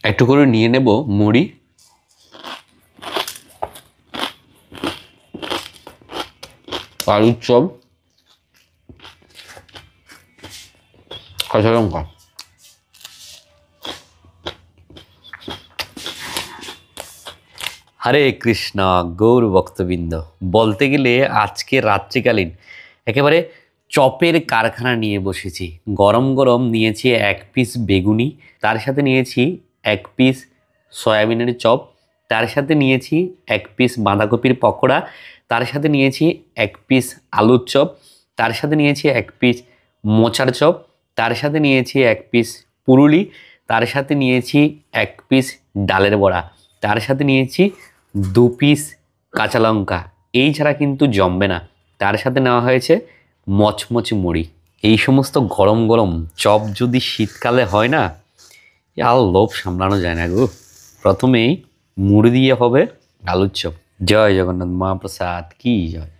একটু করে নিয়ে নেব মুড়ি, আলুর চপ, কাঁচা লঙ্কা। হরে কৃষ্ণ গৌর ভক্তবৃন্দ, বলতে গেলে আজকে রাত্রিকালীন একেবারে চপের কারখানা নিয়ে বসেছি। গরম গরম নিয়েছি 1 পিস বেগুনি, তার সাথে নিয়েছি 1 পিস সয়াবিনের চপ, তার সাথে নিয়েছি 1 পিস বাঁধাকপির পকোড়া, তার সাথে নিয়েছি 1 পিস আলুর চপ, তার সাথে নিয়েছি 1 পিস মোচার চপ, তার সাথে নিয়েছি 1 পিস পুরুলি, তার সাথে নিয়েছি 1 পিস ডালের বড়া, তার সাথে নিয়েছি 2 পিস কাঁচা লঙ্কা। এই ছাড়া কিন্তু জমবে না। তার সাথে নেওয়া হয়েছে মচমচে মুড়ি। এই সমস্ত গরম গরম চপ যদি শীতকালে হয় না, আর লোভ সামলানো যায় না গো। প্রথমেই মুড়ি দিয়ে হবে আলুর চপ। জয় জগন্নাথ মহাপ্রসাদ কি জয়।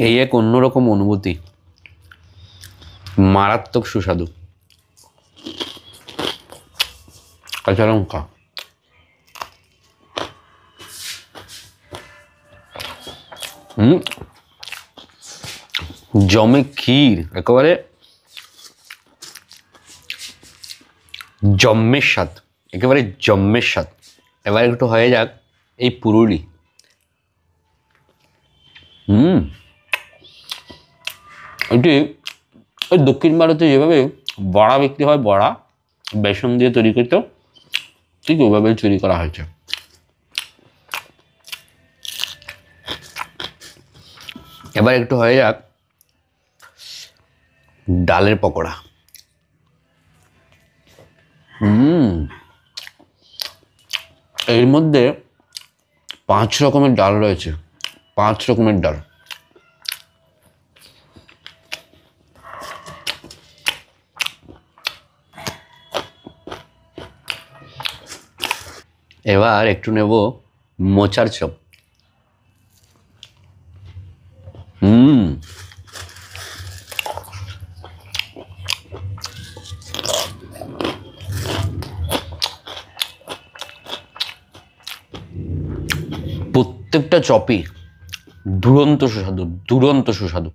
এই এক অন্যরকম অনুভূতি, মারাত্মক সুস্বাদু। কাঁচা লঙ্কা, জমে ক্ষীর, একেবারে জম্মের স্বাদ, একেবারে জম্মের স্বাদ। এবার একটু হয়ে যাক এই পুরুলি। এটি ওই দক্ষিণ ভারতে যেভাবে বড়া বিক্রি হয়, বড়া বেসন দিয়ে তৈরি করতে, ঠিক ওইভাবে তৈরি করা হয়েছে। এবার একটু হয়ে যাক ডালের পকোড়া। এর মধ্যে 5 রকমের ডাল রয়েছে, 5 রকমের ডাল। এবার একটু নেব মোচার চপ। প্রত্যেকটা চপই দুরন্ত সুস্বাদু, দুরন্ত সুস্বাদু।